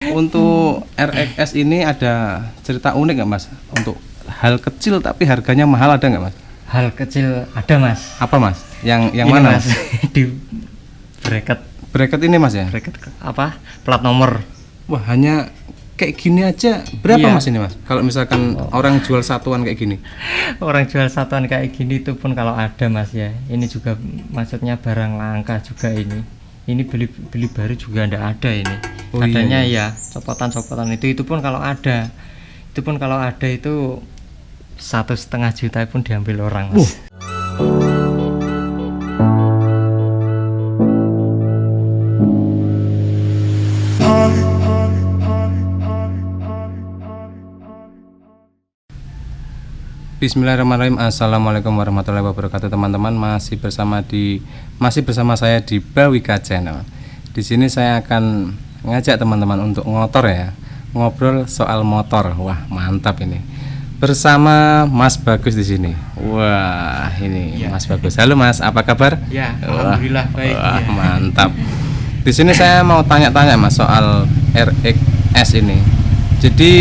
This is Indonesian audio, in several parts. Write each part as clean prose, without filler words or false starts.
Untuk RXS ini ada cerita unik nggak Mas? Untuk hal kecil tapi harganya mahal ada nggak Mas? Hal kecil ada Mas. Apa Mas? Yang Ini mana Mas? Di bracket Bracket ini Mas ya? apa? Plat nomor. Wah, hanya kayak gini aja berapa Iya. Mas ini Mas? Kalau misalkan orang jual satuan kayak gini. Orang jual satuan kayak gini itu pun kalau ada Mas ya. Ini juga maksudnya barang langka juga ini. Ini beli baru juga ndak ada ini. Oh, Adanya iya. ya copotan-copotan itu pun kalau ada. Itu pun kalau ada itu 1,5 juta pun diambil orang Mas. Bismillahirrahmanirrahim. Assalamualaikum warahmatullahi wabarakatuh teman-teman. Masih bersama saya di Bawika Channel. Di sini saya akan ngajak teman-teman untuk ngotor ya, ngobrol soal motor. Wah, mantap ini. Bersama Mas Bagus di sini. Wah, ini Ya. Mas Bagus. Halo Mas, apa kabar? Ya, Wah, alhamdulillah baik. wah, Ya. mantap. Di sini saya mau tanya-tanya Mas soal RXS ini. Jadi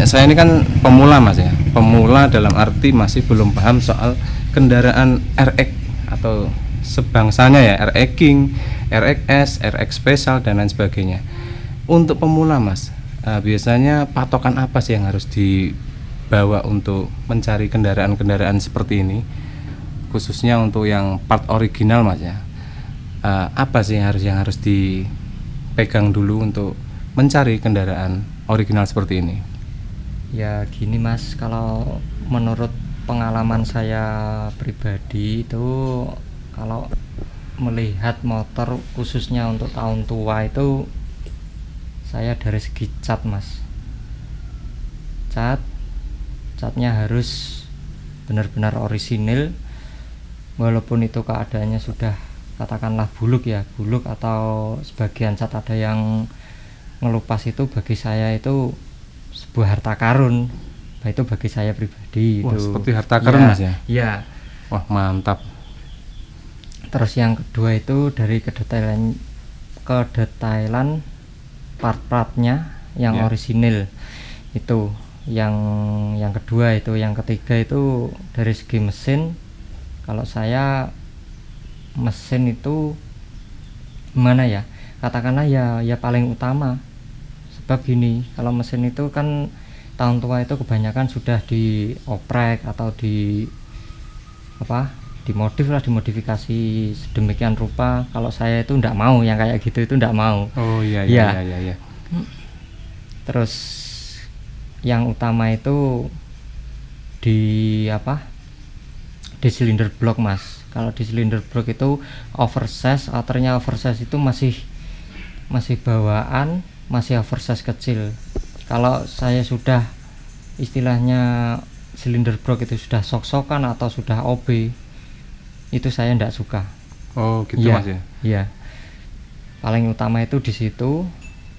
saya ini kan pemula Mas ya, pemula dalam arti masih belum paham soal kendaraan RX atau sebangsanya ya, RX King, RXS, RX Special dan lain sebagainya. Untuk pemula Mas, biasanya patokan apa sih yang harus dibawa untuk mencari kendaraan-kendaraan seperti ini, khususnya untuk yang part original Mas ya? Apa sih yang harus dipegang dulu untuk mencari kendaraan original seperti ini? Ya gini Mas, kalau menurut pengalaman saya pribadi itu kalau melihat motor khususnya untuk tahun tua itu saya dari segi cat Mas. Catnya harus benar-benar orisinil, walaupun itu keadaannya sudah katakanlah buluk atau sebagian cat ada yang ngelupas, itu bagi saya itu sebuah harta karun. Nah, itu bagi saya pribadi. Wah, itu seperti harta karun Mas ya? Iya. Wah, mantap. Terus yang kedua itu dari kedetailan part-partnya yang Ya. orisinil. Itu yang kedua. Itu yang ketiga itu dari segi mesin. Kalau saya mesin itu gimana ya, katakanlah ya paling utama. Sebab gini, kalau mesin itu kan tahun tua itu kebanyakan sudah dioprek atau dimodifikasi sedemikian rupa. Kalau saya itu ndak mau yang kayak gitu, itu ndak mau. Oh iya. Terus yang utama itu di di silinder blok Mas. Kalau di silinder blok itu oversize, outernya oversize itu masih bawaan, masih oversize kecil. Kalau saya sudah istilahnya silinder blok itu sudah sok-sokan atau sudah OB, itu saya ndak suka. Oh gitu Iya, Mas ya. Iya. Paling utama itu di situ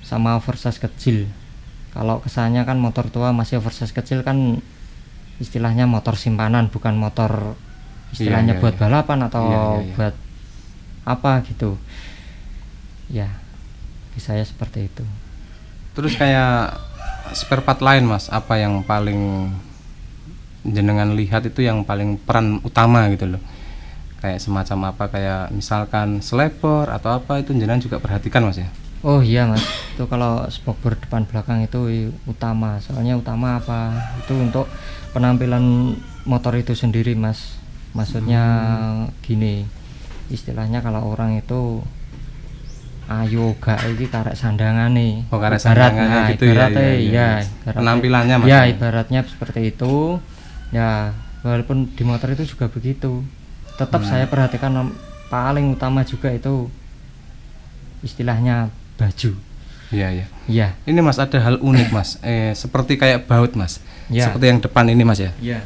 sama oversize kecil. Kalau kesannya kan motor tua masih oversize kecil kan istilahnya motor simpanan, bukan motor istilahnya buat balapan atau buat apa gitu. Ya, bagi saya seperti itu. Terus kayak spare part lain Mas, apa yang paling jenengan lihat itu yang paling peran utama gitu loh? Kayak semacam apa, kayak misalkan seleper atau apa, itu jenengan juga perhatikan Mas ya? Oh iya Mas, itu kalau spoiler depan belakang itu utama. Soalnya utama apa? Itu untuk penampilan motor itu sendiri Mas. Maksudnya gini, istilahnya kalau orang itu ayo gak iki karek sandangan nih. Oh, karek sandangannya gitu ya, iya. Penampilannya Mas. Ya, ibaratnya seperti itu. Ya, walaupun di motor itu juga begitu. Tetap saya perhatikan paling utama juga itu istilahnya baju. Iya. Iya. Ini Mas ada hal unik Mas, seperti kayak baut Mas. Ya. Seperti yang depan ini Mas ya. Iya.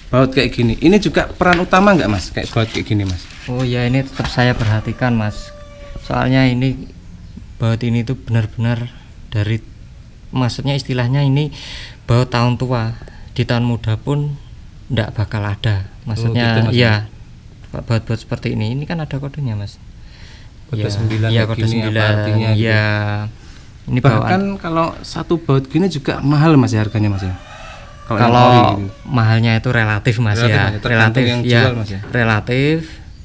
Baut kayak gini, ini juga peran utama nggak Mas? Kayak baut kayak gini Mas? Oh ya, ini tetap saya perhatikan Mas. Soalnya ini baut ini tuh benar-benar dari, maksudnya istilahnya ini baut tahun tua. Di tahun muda pun ndak bakal ada. Maksudnya gitu, Mas, ya baut-baut seperti ini kan ada kodenya Mas. Kode Ya, 9 ya kayak kode gini, 9. apa artinya gitu? Ya. Ini Bahkan kalau satu baut gini juga mahal Mas ya harganya Mas ya. Yang kalau ori gitu. mahalnya itu relatif Mas Relatif, ya. Mas ya, tergantung yang jual, Mas ya. Relatif.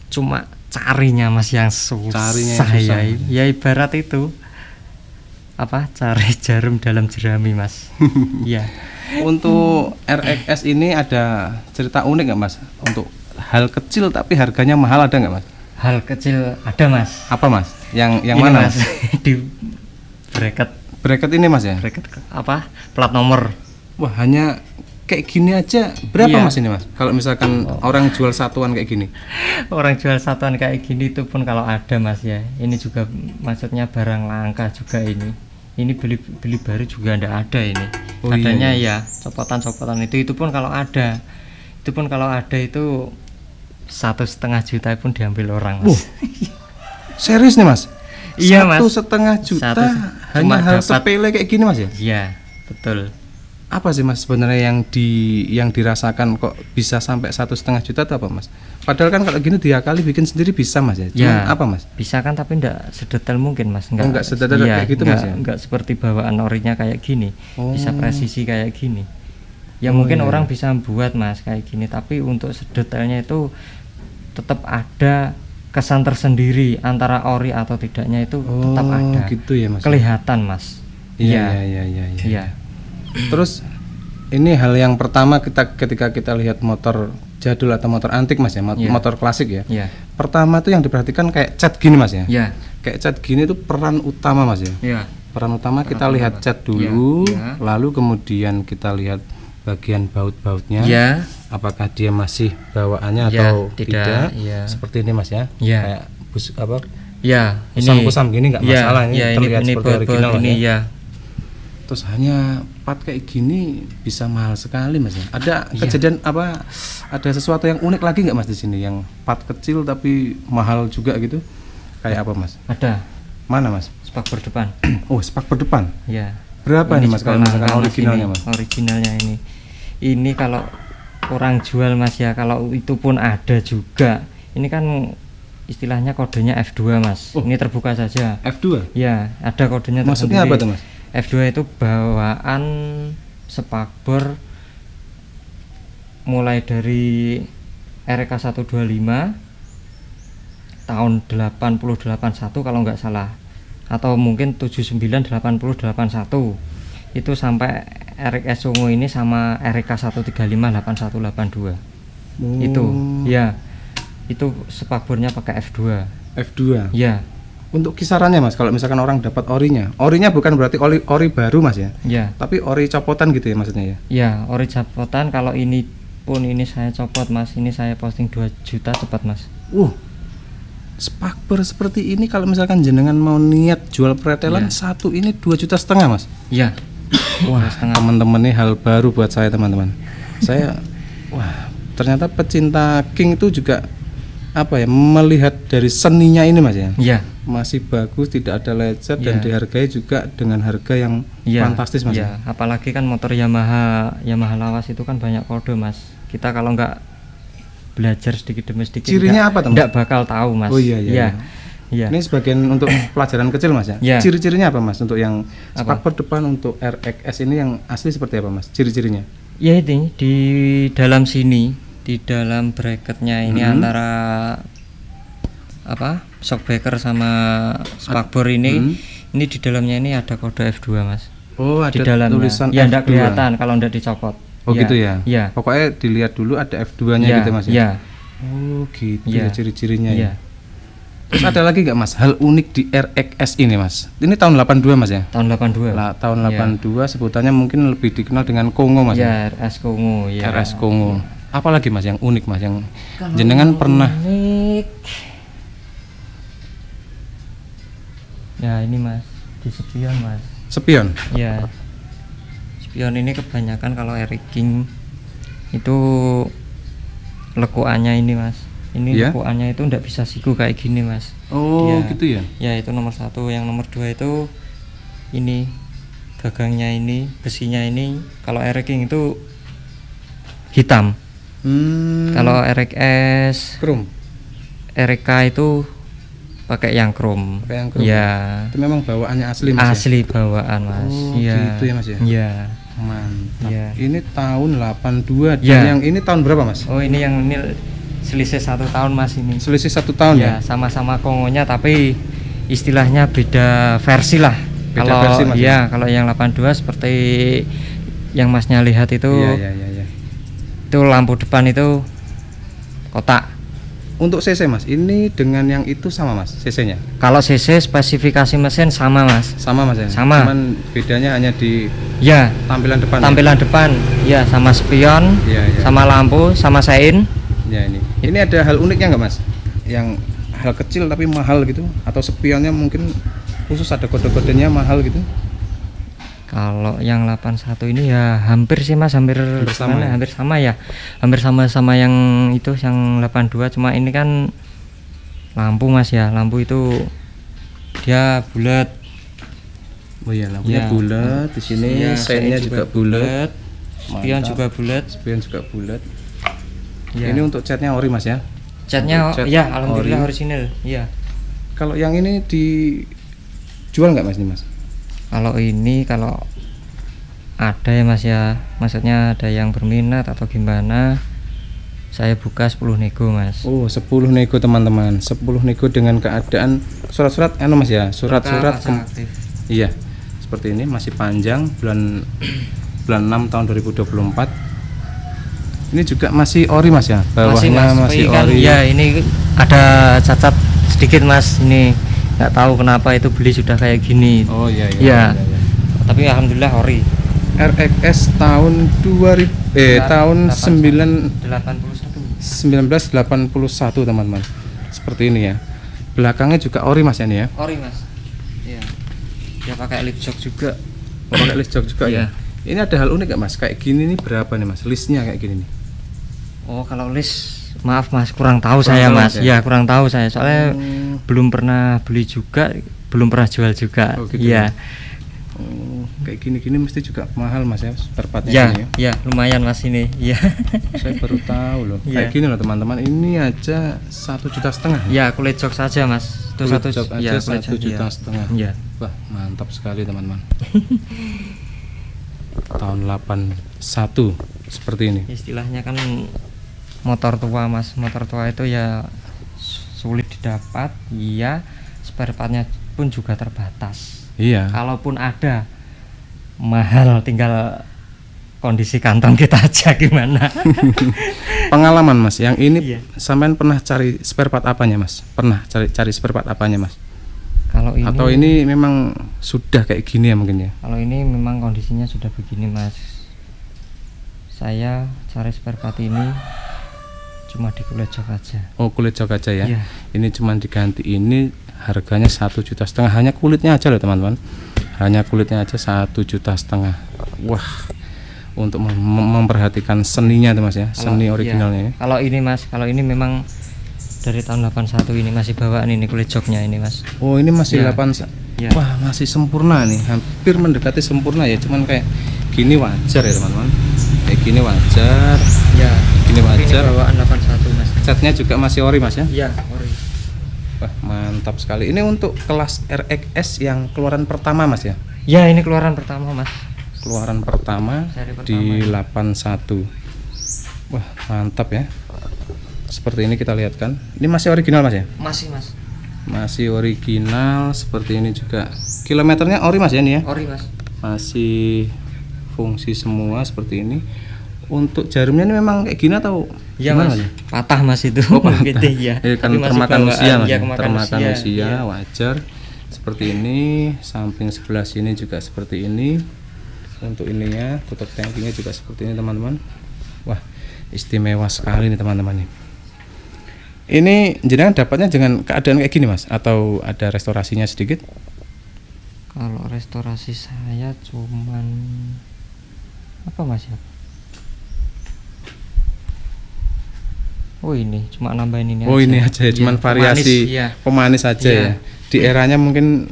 Cuma carinya Mas yang susah. susah. Ya ibarat itu apa? Cari jarum dalam jerami Mas. Iya. Untuk RXS ini ada cerita unik nggak Mas? Untuk hal kecil tapi harganya mahal ada nggak Mas? Hal kecil ada Mas. Apa Mas? Yang Ini, mana Mas? Di bracket ini Mas ya? bracket apa? Plat nomor. Wah, hanya kayak gini aja berapa Iya. Mas ini Mas? Kalau misalkan orang jual satuan kayak gini. Orang jual satuan kayak gini itu pun kalau ada Mas ya. Ini juga maksudnya barang langka juga ini. Ini beli baru juga ndak ada ini. Oh, Adanya iya. ya copotan-copotan itu pun kalau ada. Itu pun kalau ada itu 1,5 juta pun diambil orang Mas. Serius nih Mas? Iya, Mas. 1,5 juta Cuma hanya hal dapat- sepele kayak gini Mas ya? Iya, betul. Apa sih Mas sebenarnya yang dirasakan kok bisa sampai 1,5 juta atau apa Mas? Padahal kan kalau gini diakali bikin sendiri bisa Mas ya. Cuman Ya. apa Mas? Bisa kan tapi enggak sedetail mungkin Mas. Enggak sedetail kayak gitu, Mas, ya? Enggak seperti bawaan orinya kayak gini. Bisa Oh. presisi kayak gini. Ya Oh, mungkin iya. orang bisa buat Mas kayak gini, tapi untuk sedetailnya itu tetap ada kesan tersendiri antara ori atau tidaknya itu tetap ada. gitu ya Mas. Kelihatan Mas. Iya. Iya. Terus ini hal yang pertama ketika kita lihat motor jadul atau motor antik Mas ya, Iya. motor klasik ya. Iya. Pertama tuh yang diperhatikan kayak cat gini Mas ya. Iya. Kayak cat gini tuh peran utama Mas ya. Iya. Peran utama kita Peran lihat utama. cat dulu, Iya. lalu kemudian kita lihat bagian baut-bautnya. Iya. Apakah dia masih bawaannya Iya, atau tidak, tidak? iya. Seperti ini Mas ya. Iya. Kayak apa? Ya, Kusam-kusam gini nggak masalah, ini terlihat seperti baut-baut original, Mas, ini ya. ya. Terus hanya part kayak gini bisa mahal sekali Mas ya. Ada Iya. kejadian apa? Ada sesuatu yang unik lagi nggak Mas di sini yang part kecil tapi mahal juga gitu? Kayak apa Mas? Ada Mana Mas? spakbor depan. Oh, spakbor depan. Ya. Berapa ini Mas juga kalau misalkan langka, Mas, originalnya ini. Mas? Originalnya ini. Ini kalau orang jual Mas ya, kalau itu pun ada juga. Ini kan istilahnya kodenya F2 Mas. Oh. Ini terbuka saja. F2? Ya, ada kodenya Maksudnya tersendiri. apa tuh Mas? F2 itu bawaan spakbor mulai dari RK 125 tahun 8081 kalau nggak salah, atau mungkin 798081 itu sampai RX Songo ini sama RK 1358182 itu ya, itu spakbornya pakai F2 F2. ya. Untuk kisarannya Mas, kalau misalkan orang dapat orinya bukan berarti ori baru Mas ya, Ya, tapi ori copotan gitu ya maksudnya ya. ya, ori capotan. Kalau ini pun ini saya copot Mas, ini saya posting 2 juta cepat Mas. Spakbor seperti ini kalau misalkan jenengan mau niat jual pretelan satu ini 2,5 juta Mas. Ya. Wah, teman-teman ini hal baru buat saya teman-teman. Saya ternyata pecinta King itu juga apa ya, melihat dari seninya ini Mas ya. Ya. Masih bagus, tidak ada lecet dan Iya. dihargai juga dengan harga yang Ya, fantastis Mas. ya, apalagi kan motor Yamaha lawas itu kan banyak kode Mas. Kita kalau nggak belajar sedikit demi sedikit Cirinya apa, teman? nggak bakal tahu Mas. Oh, iya. Iya. Ini sebagian untuk pelajaran kecil Mas ya. Iya. Ciri-cirinya apa Mas untuk yang Apa? spakbor depan untuk RXS ini yang asli seperti apa Mas? Ciri-cirinya? Ya ini di dalam sini, di dalam bracketnya ini antara apa shockbreaker sama spakbor ini di dalamnya ini ada kode F2 Mas. Oh, ada Di dalamnya. tulisan Ya enggak F2. kelihatan kalau enggak dicopot. Oh gitu ya. Iya. Pokoknya dilihat dulu ada F2-nya Iya, gitu Mas ya. iya. Oh gitu Iya. ya ciri-cirinya ya. Iya. Terus ada lagi nggak Mas hal unik di RXS ini Mas? Ini tahun 82 Mas ya? Tahun 82. Tahun Iya. 82 sebutannya mungkin lebih dikenal dengan Kongo Mas ya. Ya, RS Kongo ya. RS Kongo. Apalagi Mas yang unik Mas yang jenengan pernah Unik. Ya ini Mas, di spion Mas. spion? Ya. Spion ini kebanyakan kalau Eric King itu lekuannya ini Mas. Ini Iya? lekuannya itu ndak bisa siku kayak gini Mas. Oh Iya. gitu ya. Ya itu nomor 1. Yang nomor 2 itu ini gagangnya ini, besinya ini. Kalau Eric King itu hitam. Kalau RXS Krum. RK itu pakai yang chrome. Pakai yang chrome. Ya. Itu memang bawaannya asli Mas. Asli bawaan Mas. Oh, Ya. gitu ya Mas ya. Iya. Mantap. Iya. Ini tahun 82 dan Ya. yang ini tahun berapa Mas? Oh ini yang ini selisih 1 tahun Mas ini. Selisih 1 tahun ya? Ya sama-sama Kongonya tapi istilahnya beda versi lah. Beda Kalau versi, Mas, ya kalau yang 82 seperti yang Masnya lihat itu, Iya. itu lampu depan itu kotak. Untuk CC Mas, ini dengan yang itu sama Mas CC-nya? Kalau CC spesifikasi mesin sama Mas. Sama Mas ya? Sama. Cuman bedanya hanya di Ya tampilan depan. tampilan depan ya sama spion, Iya. sama lampu, sama sein. Ya ini. Ini ada hal uniknya nggak Mas? Yang hal kecil tapi mahal gitu? Atau spionnya mungkin khusus ada kode-kodenya mahal gitu? Kalau yang 81 ini ya hampir sih Mas, hampir sama ya? hampir sama ya. Hampir sama yang itu yang 82, cuma ini kan lampu Mas ya. Lampu itu dia bulat. Oh iya, lampunya Ya. bulat. Di sini Ya, seinnya sein juga bulat. Spion Mantap. juga bulat. Spion juga bulat. Ya. Ini untuk catnya ori Mas ya? Catnya Cat ya alhamdulillah ori. orisinil. Iya. Kalau yang ini dijual nggak Mas ini Mas? Kalau ada ya Mas ya, maksudnya ada yang berminat atau gimana, saya buka 10 nego Mas. Oh 10 nego teman-teman, 10 nego dengan keadaan surat-surat Mas ya, surat-surat aktif. iya seperti ini masih panjang, bulan 6 tahun 2024. Ini juga masih ori Mas ya, bawahnya masih kan, ori. ya ini ada cacat sedikit Mas, ini nggak tahu kenapa itu beli sudah kayak gini. Oh iya. Tapi alhamdulillah ori. RXS tahun 1981 teman-teman. Seperti ini ya. Belakangnya juga ori Mas ya ini ya. Ori Mas. Iya. Dia pakai lip shock juga. Oh, pakai list jok juga Iya. ya. Ini ada hal unik gak Mas? Kayak gini nih berapa nih Mas? Listnya kayak gini nih. Oh, kalau list maaf Mas, kurang tahu Kurang saya tahu, Mas. Mas, ya? Ya, kurang tahu saya. Soalnya Oh. belum pernah beli juga, belum pernah jual juga. Oh, gitu Iya. Oh, kayak gini-gini mesti juga mahal Mas ya, spare partnya Ya, ini ya, ya. lumayan Mas ini. Iya. Saya baru tahu loh. Iya. Kayak gini loh teman-teman. Ini aja 1,5 juta. Ya, kulit jok saja Mas. Itu Kulit satu jok aja ya, kulit 1,5 juta. Iya. Wah, mantap sekali teman-teman. Tahun 81 seperti ini. Istilahnya kan motor tua Mas. Motor tua itu ya sulit didapat. Iya, spare partnya pun juga terbatas. Iya. Kalaupun ada mahal, tinggal kondisi kantong kita aja gimana. Pengalaman Mas, yang ini Iya. sampean pernah cari spare part apanya Mas? Pernah cari spare part apanya Mas? Kalau ini Atau ini memang sudah kayak gini ya mungkin ya? Kalau ini memang kondisinya sudah begini Mas. Saya cari spare part ini cuma di kulit jok aja. Oh, kulit jok aja ya. Iya. Ini cuman diganti, ini harganya 1,5 juta. Hanya kulitnya aja loh teman-teman. Hanya kulitnya aja 1,5 juta. Wah, untuk memperhatikan seninya tuh Mas ya, seni originalnya ya. Kalau ini Mas, kalau ini memang dari tahun 81 ini masih bawaan ini kulit joknya ini Mas. Oh, ini masih Ya. 8. Ya. Wah, masih sempurna nih. Hampir mendekati sempurna ya. Cuman kayak gini wajar ya teman-teman. Kayak gini wajar. Ya. Gini Ini wajar. bawaan 81 Mas. Catnya juga masih ori Mas ya. Iya, ori. Wah, mantap sekali. Ini untuk kelas RXS yang keluaran pertama Mas ya. Ya, ini keluaran pertama Mas. Keluaran pertama Seri pertama di ya. 81. Wah, mantap ya. Seperti ini kita lihat kan. Ini masih original Mas ya? Masih Mas. Masih original seperti ini juga. Kilometernya ori Mas ya ini ya? Ori Mas. Masih fungsi semua seperti ini. Untuk jarumnya ini memang kayak gini atau Iya gimana, Mas. Patah Mas itu. Oh, patah. Gitu, ya. Kan Tapi masih termakan bawaan. usia Mas. Iya, Ya? kemakan Termakan usia, Iya. wajar. Seperti ini, samping sebelah sini juga seperti ini. Untuk ininya, tutup tangkinya juga seperti ini teman-teman. Wah, istimewa sekali nih teman-teman nih. Ini jenengan dapatnya dengan keadaan kayak gini Mas atau ada restorasinya sedikit? Kalau restorasi saya cuman apa Mas ya? Oh ini cuma nambahin ini Oh aja. ini aja ya, cuman Iya, variasi pemanis, iya. pemanis aja Iya. ya. Di eranya mungkin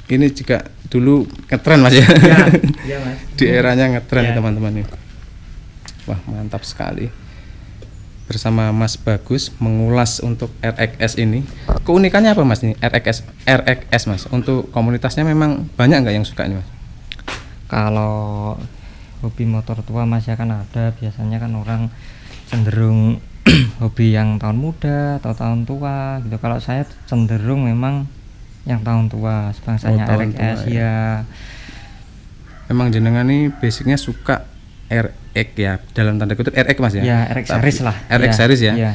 ini juga dulu ngetren Mas ya. Iya, iya Mas. Di eranya ngetren Iya. teman-teman nih. Wah, mantap sekali. bersama Mas Bagus mengulas untuk RXS ini. Keunikannya apa Mas nih RXS Mas? Untuk komunitasnya memang banyak nggak yang suka nih Mas? Kalau hobi motor tua Mas ya kan ada, biasanya kan orang cenderung hobi yang tahun muda atau tahun tua gitu. Kalau saya cenderung memang yang tahun tua, sebangsanya tahun RXS tua, ya. Memang jenengan nih basicnya suka RX ya, dalam tanda kutip RX Mas ya? Ya RX series lah. RX ya, series ya? ya.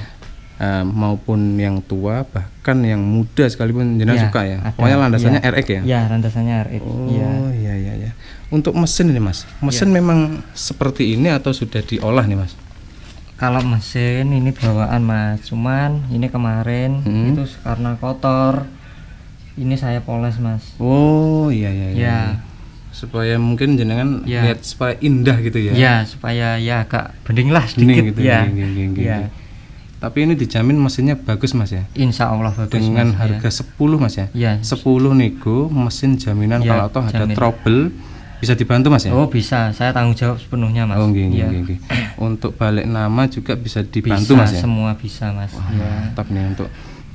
Maupun yang tua bahkan yang muda sekalipun jenengan Ya, suka ya? ada. Pokoknya landasannya Ya. RX ya? Ya landasannya RX. Ya. Oh iya. Untuk mesin ini Mas, mesin memang seperti ini atau sudah diolah nih Mas? Kalau mesin ini bawaan Mas, cuman ini kemarin itu karena kotor, ini saya poles Mas. Oh iya. Ya. Supaya mungkin jenengan Ya. lihat supaya indah gitu ya? Ya supaya ya agak bening lah Bening sedikit gitu, ya. bening. Ya. Tapi ini dijamin mesinnya bagus Mas ya? Insya Allah bagus Dengan Mas, harga 10 Mas ya? Ya. 10 nego mesin jaminan Ya, kalau toh ada jamin. trouble bisa dibantu Mas ya? Oh bisa, saya tanggung jawab sepenuhnya Mas. Oh, Ya. nggih. Untuk balik nama juga bisa dibantu Bisa, Mas ya? semua bisa Mas. Ya. Mantap nih untuk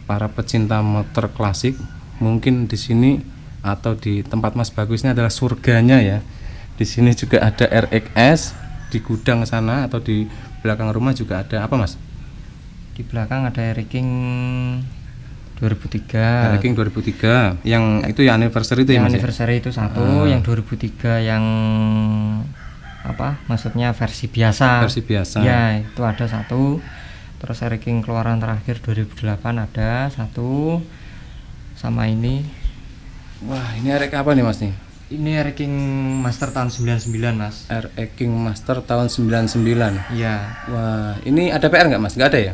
para pecinta motor klasik, mungkin di sini atau di tempat Mas Bagus ini adalah surganya ya. Di sini juga ada RXS, di gudang sana atau di belakang rumah juga ada apa Mas? Di belakang ada King 2003. King 2003 yang itu ya anniversary itu ya Yang Mas ya? anniversary itu satu, yang 2003 yang apa? Maksudnya versi biasa. Versi biasa. Ya, itu ada satu. Terus King keluaran terakhir 2008 ada satu. Sama ini. Wah, ini RX apa nih Mas nih? Ini King Master tahun 99 Mas. RX King Master tahun 99. Iya. Wah, ini ada PR nggak Mas? Nggak ada ya?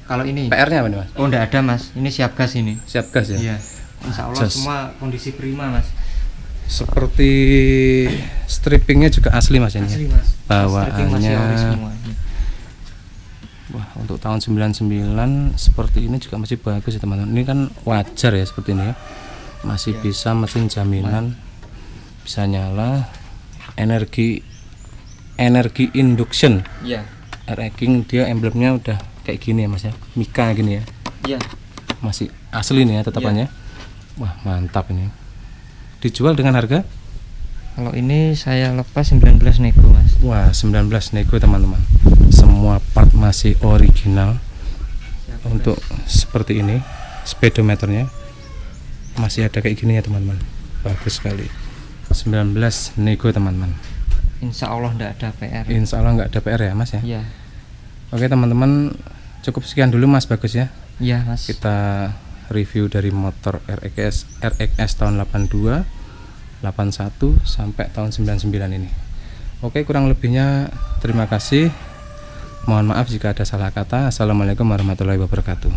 Kalau ini PR-nya apa nih Mas? oh enggak ada Mas. Ini siap gas ini. Siap gas ya? Iya. Insya Allah Jas. semua kondisi prima Mas. Seperti strippingnya juga asli Mas ini. Asli Mas. Stripping masih ori Bawaannya. semua. Wah, untuk tahun 99 seperti ini juga masih bagus ya teman-teman. Ini kan wajar ya seperti ini ya. Masih bisa mesin jaminan, bisa nyala, energi induction. Iya. RX King dia emblemnya udah kayak gini ya Mas ya. Mika gini ya. Iya. Masih asli nih ya tetapannya. Wah, mantap ini. Dijual dengan harga? Kalau ini saya lepas 19 nego Mas. Wah, 19 nego teman-teman. Semua part masih original. Untuk seperti ini, speedometernya masih ada kayak gini ya teman-teman. Bagus sekali. 19 nego teman-teman. Insya Allah enggak ada PR. Insya Allah nggak ada PR ya Mas ya. Iya. Oke teman-teman, cukup sekian dulu Mas Bagus ya. Iya Mas. Kita review dari motor RXS tahun 82, 81 sampai tahun 99 ini. Oke, kurang lebihnya terima kasih. Mohon maaf jika ada salah kata. Assalamualaikum warahmatullahi wabarakatuh.